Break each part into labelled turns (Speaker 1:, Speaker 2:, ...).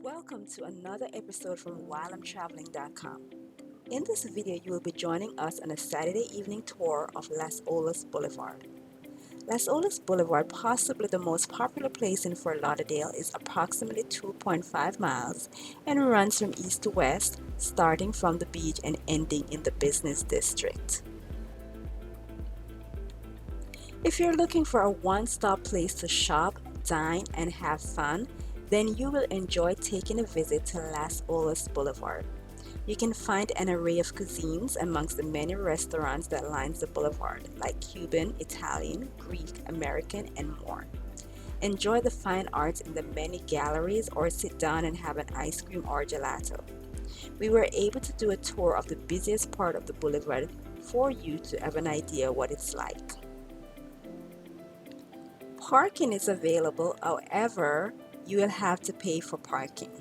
Speaker 1: Welcome to another episode from whileimtraveling.com. In this video, you will be joining us on a Saturday evening tour of Las Olas Boulevard. Las Olas Boulevard, possibly the most popular place in Fort Lauderdale, is approximately 2.5 miles and runs from east to west, starting from the beach and ending in the business district. If you're looking for a one-stop place to shop, dine, and have fun, then you will enjoy taking a visit to Las Olas Boulevard. You can find an array of cuisines amongst the many restaurants that lines the boulevard, like Cuban, Italian, Greek, American, and more. Enjoy the fine arts in the many galleries or sit down and have an ice cream or gelato. We were able to do a tour of the busiest part of the boulevard for you to have an idea what it's like. Parking is available, however, you will have to pay for parking.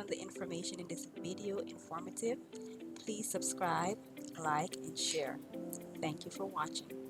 Speaker 1: found the information in this video informative, please subscribe, like, and share. Thank you for watching.